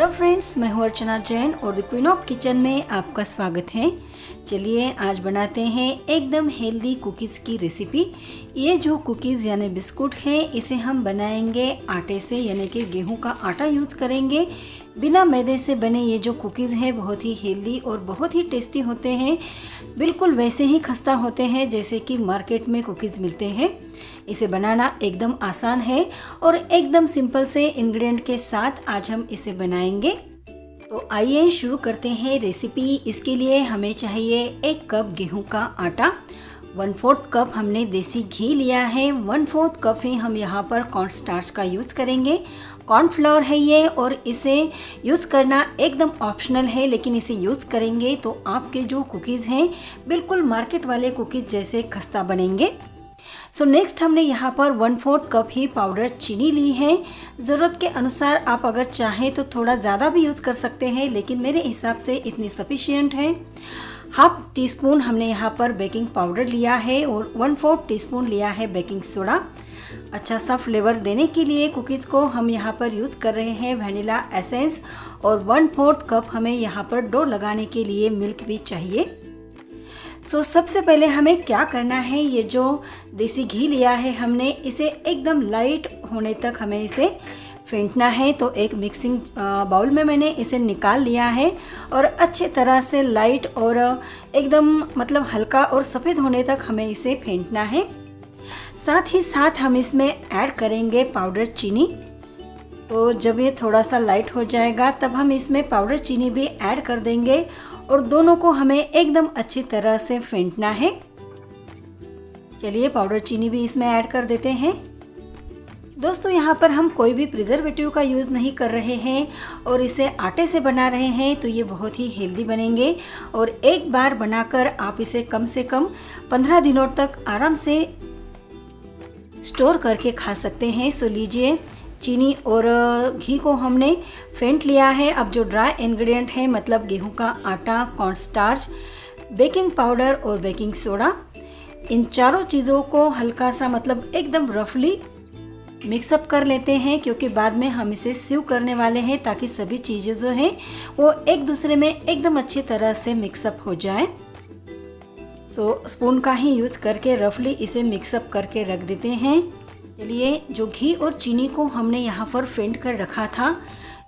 Hello friends, मैं हूँ अर्चना जैन और द क्वीन ऑफ किचन में आपका स्वागत है। चलिए आज बनाते हैं एकदम हेल्दी कुकीज़ की रेसिपी। ये जो कुकीज़ यानी बिस्कुट है इसे हम बनाएंगे आटे से, यानी कि गेहूं का आटा यूज़ करेंगे। बिना मैदे से बने ये जो कुकीज़ हैं बहुत ही हेल्दी और बहुत ही टेस्टी होते हैं। बिल्कुल वैसे ही खस्ता होते हैं जैसे कि मार्केट में कुकीज़ मिलते हैं। इसे बनाना एकदम आसान है और एकदम सिंपल से इंग्रेडिएंट के साथ आज हम इसे बनाएंगे। तो आइए शुरू करते हैं रेसिपी। इसके लिए हमें चाहिए 1 कप गेहूं का आटा, 1/4 कप हमने देसी घी लिया है, 1/4 कप ही हम यहाँ पर कॉर्न स्टार्च का यूज़ करेंगे। कॉर्नफ्लोर है ये और इसे यूज़ करना एकदम ऑप्शनल है, लेकिन इसे यूज़ करेंगे तो आपके जो कुकीज़ हैं बिल्कुल मार्केट वाले कुकीज़ जैसे खस्ता बनेंगे। सो नेक्स्ट हमने यहाँ पर 1/4 कप ही पाउडर चीनी ली है। ज़रूरत के अनुसार आप अगर चाहें तो थोड़ा ज़्यादा भी यूज़ कर सकते हैं, लेकिन मेरे हिसाब से इतनी सफिशिएंट है। 1/2 टीस्पून हमने यहाँ पर बेकिंग पाउडर लिया है और 1/4 टीस्पून लिया है बेकिंग सोडा। अच्छा सा फ्लेवर देने के लिए कुकीज़ को हम यहाँ पर यूज़ कर रहे हैं वनीला एसेंस और 1/4 कप हमें यहाँ पर डो लगाने के लिए मिल्क भी चाहिए। सो सबसे पहले हमें क्या करना है, ये जो देसी घी लिया है हमने इसे एकदम लाइट होने तक हमें इसे फेंटना है। तो एक मिक्सिंग बाउल में मैंने इसे निकाल लिया है और अच्छे तरह से लाइट और एकदम मतलब हल्का और सफ़ेद होने तक हमें इसे फेंटना है। साथ ही साथ हम इसमें ऐड करेंगे पाउडर चीनी। तो जब ये थोड़ा सा लाइट हो जाएगा तब हम इसमें पाउडर चीनी भी ऐड कर देंगे और दोनों को हमें एकदम अच्छी तरह से फेंटना है। चलिए पाउडर चीनी भी इसमें ऐड कर देते हैं। दोस्तों यहाँ पर हम कोई भी प्रिजर्वेटिव का यूज़ नहीं कर रहे हैं और इसे आटे से बना रहे हैं, तो ये बहुत ही हेल्दी बनेंगे और एक बार बनाकर आप इसे कम से कम 15 दिनों तक आराम से स्टोर करके खा सकते हैं। सो लीजिए, चीनी और घी को हमने फेंट लिया है। अब जो ड्राई इंग्रेडिएंट है मतलब गेहूं का आटा, कॉर्न स्टार्च, बेकिंग पाउडर और बेकिंग सोडा, इन चारों चीज़ों को हल्का सा मतलब एकदम रफली मिक्सअप कर लेते हैं, क्योंकि बाद में हम इसे सीव करने वाले हैं ताकि सभी चीज़ें जो हैं वो एक दूसरे में एकदम अच्छी तरह से मिक्सअप हो जाए। सो स्पून का ही यूज़ करके रफली इसे मिक्सअप करके रख देते हैं। चलिए, जो घी और चीनी को हमने यहाँ पर फेंट कर रखा था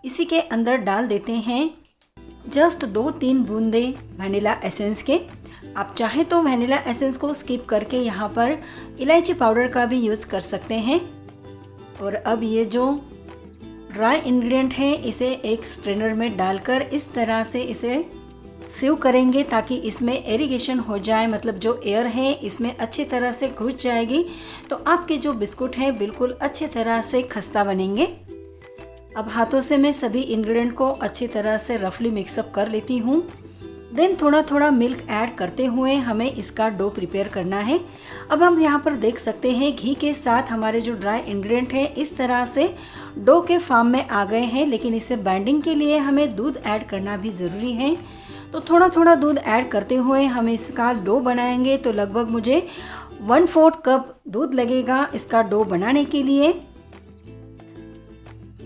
इसी के अंदर डाल देते हैं जस्ट 2-3 बूंदे वनीला एसेंस के। आप चाहें तो वनीला एसेंस को स्किप करके यहाँ पर इलायची पाउडर का भी यूज़ कर सकते हैं। और अब ये जो ड्राई इंग्रेडिएंट है इसे एक स्ट्रेनर में डालकर इस तरह से इसे सीव करेंगे ताकि इसमें एरिगेशन हो जाए, मतलब जो एयर है इसमें अच्छी तरह से घुस जाएगी तो आपके जो बिस्कुट हैं बिल्कुल अच्छी तरह से खस्ता बनेंगे। अब हाथों से मैं सभी इंग्रेडिएंट को अच्छी तरह से रफली मिक्सअप कर लेती हूँ। देन थोड़ा थोड़ा मिल्क ऐड करते हुए हमें इसका डो प्रिपेयर करना है। अब हम यहाँ पर देख सकते हैं घी के साथ हमारे जो ड्राई इंग्रेडिएंट है इस तरह से डो के फॉर्म में आ गए हैं, लेकिन इसे बाइंडिंग के लिए हमें दूध ऐड करना भी ज़रूरी है। तो थोड़ा थोड़ा दूध ऐड करते हुए हम इसका डो बनाएंगे। तो लगभग मुझे 1/4 कप दूध लगेगा इसका डो बनाने के लिए।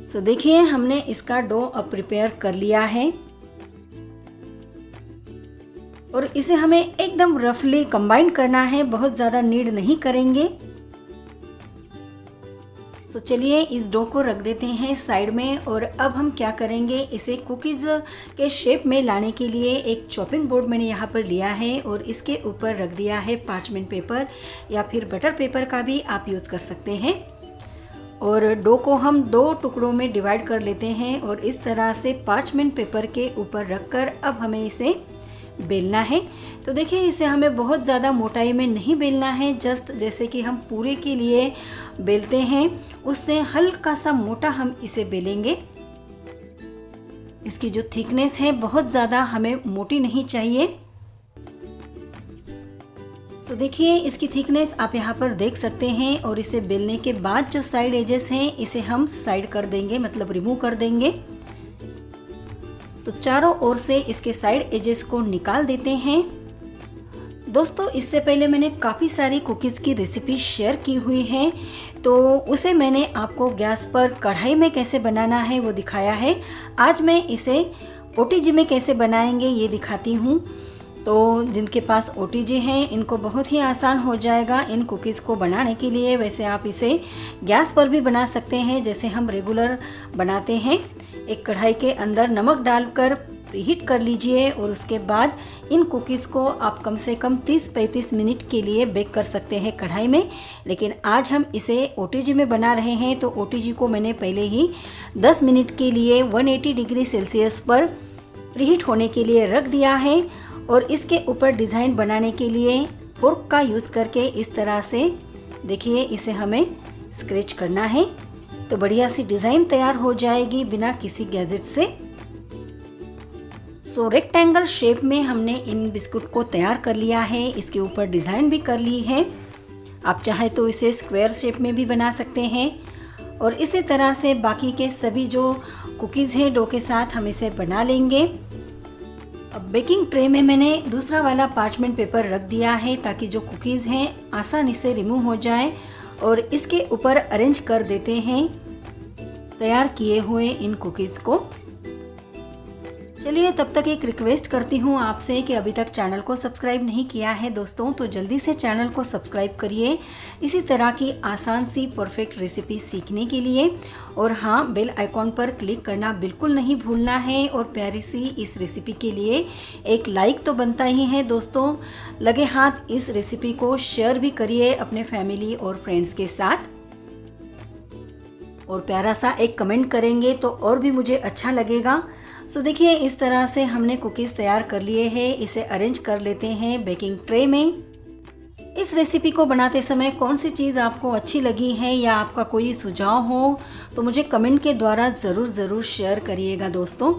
सो देखिए, हमने इसका डो अब प्रिपेयर कर लिया है और इसे हमें एकदम रफली कंबाइन करना है, बहुत ज़्यादा नीड नहीं करेंगे। तो चलिए इस डो को रख देते हैं साइड में और अब हम क्या करेंगे, इसे कुकीज़ के शेप में लाने के लिए एक चॉपिंग बोर्ड मैंने यहाँ पर लिया है और इसके ऊपर रख दिया है पार्चमेंट पेपर या फिर बटर पेपर का भी आप यूज़ कर सकते हैं। और डो को हम 2 टुकड़ों में डिवाइड कर लेते हैं और इस तरह से पार्चमेंट पेपर के ऊपर रखकर अब हमें इसे बेलना है। तो देखिए, इसे हमें बहुत ज़्यादा मोटाई में नहीं बेलना है, जस्ट जैसे कि हम पूरे के लिए बेलते हैं उससे हल्का सा मोटा हम इसे बेलेंगे। इसकी जो थिकनेस है बहुत ज़्यादा हमें मोटी नहीं चाहिए। सो देखिए, इसकी थिकनेस आप यहाँ पर देख सकते हैं और इसे बेलने के बाद जो साइड एजेस हैं इसे हम साइड कर देंगे, मतलब रिमूव कर देंगे। तो चारों ओर से इसके साइड एजेस को निकाल देते हैं। दोस्तों इससे पहले मैंने काफ़ी सारी कुकीज़ की रेसिपी शेयर की हुई है, तो उसे मैंने आपको गैस पर कढ़ाई में कैसे बनाना है वो दिखाया है। आज मैं इसे ओटीजी में कैसे बनाएंगे ये दिखाती हूँ। तो जिनके पास ओटीजी हैं इनको बहुत ही आसान हो जाएगा इन कुकीज़ को बनाने के लिए। वैसे आप इसे गैस पर भी बना सकते हैं जैसे हम रेगुलर बनाते हैं। एक कढ़ाई के अंदर नमक डालकर प्रीहीट कर लीजिए और उसके बाद इन कुकीज़ को आप कम से कम 30-35 मिनट के लिए बेक कर सकते हैं कढ़ाई में। लेकिन आज हम इसे ओटीजी में बना रहे हैं, तो ओटीजी को मैंने पहले ही 10 मिनट के लिए 180 डिग्री सेल्सियस पर प्रीहीट होने के लिए रख दिया है। और इसके ऊपर डिज़ाइन बनाने के लिए फोर्क का यूज़ करके इस तरह से देखिए इसे हमें स्क्रैच करना है, तो बढ़िया सी डिज़ाइन तैयार हो जाएगी बिना किसी गैजेट से। सो रेक्टेंगल शेप में हमने इन बिस्कुट को तैयार कर लिया है, इसके ऊपर डिज़ाइन भी कर ली है। आप चाहे तो इसे स्क्वायर शेप में भी बना सकते हैं। और इसी तरह से बाकी के सभी जो कुकीज़ हैं डो के साथ हम इसे बना लेंगे। अब बेकिंग ट्रे में मैंने दूसरा वाला पार्चमेंट पेपर रख दिया है ताकि जो कुकीज़ हैं आसानी से रिमूव हो जाए, और इसके ऊपर अरेंज कर देते हैं तैयार किए हुए इन कुकीज़ को। चलिए तब तक एक रिक्वेस्ट करती हूँ आपसे कि अभी तक चैनल को सब्सक्राइब नहीं किया है दोस्तों, तो जल्दी से चैनल को सब्सक्राइब करिए इसी तरह की आसान सी परफेक्ट रेसिपी सीखने के लिए। और हाँ, बेल आइकॉन पर क्लिक करना बिल्कुल नहीं भूलना है। और प्यारी सी इस रेसिपी के लिए एक लाइक तो बनता ही है दोस्तों। लगे हाथ इस रेसिपी को शेयर भी करिए अपने फैमिली और फ्रेंड्स के साथ, और प्यारा सा एक कमेंट करेंगे तो और भी मुझे अच्छा लगेगा। सो देखिए इस तरह से हमने कुकीज़ तैयार कर लिए हैं। इसे अरेंज कर लेते हैं बेकिंग ट्रे में। इस रेसिपी को बनाते समय कौन सी चीज़ आपको अच्छी लगी है या आपका कोई सुझाव हो तो मुझे कमेंट के द्वारा ज़रूर शेयर करिएगा दोस्तों।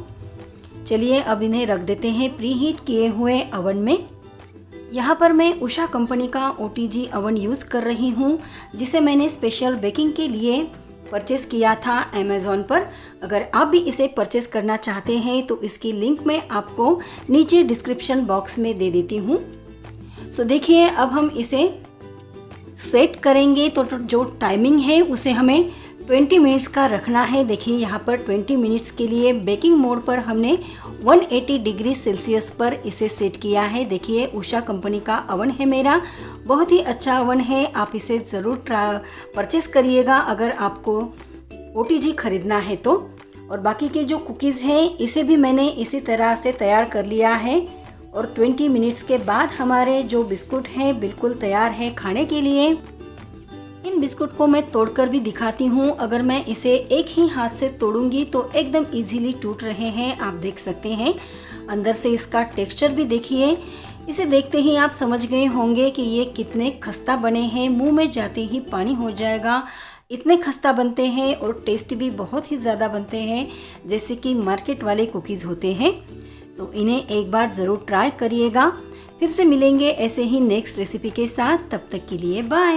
चलिए अब इन्हें रख देते हैं प्री हीट किए हुए अवन में। यहाँ पर मैं उषा कंपनी का ओटीजी अवन यूज़ कर रही हूँ, जिसे मैंने स्पेशल बेकिंग के लिए परचेज़ किया था अमेज़ॉन पर। अगर आप भी इसे परचेज़ करना चाहते हैं तो इसकी लिंक मैं आपको नीचे डिस्क्रिप्शन बॉक्स में दे देती हूँ। सो देखिए अब हम इसे सेट करेंगे, तो जो टाइमिंग है उसे हमें 20 मिनट्स का रखना है। देखिए यहाँ पर 20 मिनट्स के लिए बेकिंग मोड पर हमने 180 डिग्री सेल्सियस पर इसे सेट किया है। देखिए उषा कंपनी का अवन है मेरा, बहुत ही अच्छा अवन है। आप इसे ज़रूर परचेस करिएगा अगर आपको ओटीजी खरीदना है तो। और बाकी के जो कुकीज़ हैं इसे भी मैंने इसी तरह से तैयार कर लिया है। और 20 मिनट्स के बाद हमारे जो बिस्कुट हैं बिल्कुल तैयार हैं खाने के लिए। इन बिस्कुट को मैं तोड़कर भी दिखाती हूँ। अगर मैं इसे एक ही हाथ से तोड़ूंगी तो एकदम इजीली टूट रहे हैं, आप देख सकते हैं। अंदर से इसका टेक्सचर भी देखिए। इसे देखते ही आप समझ गए होंगे कि ये कितने खस्ता बने हैं। मुंह में जाते ही पानी हो जाएगा, इतने खस्ता बनते हैं। और टेस्ट भी बहुत ही ज़्यादा बनते हैं जैसे कि मार्केट वाले कुकीज़ होते हैं। तो इन्हें एक बार ज़रूर ट्राई करिएगा। फिर से मिलेंगे ऐसे ही नेक्स्ट रेसिपी के साथ, तब तक के लिए बाय।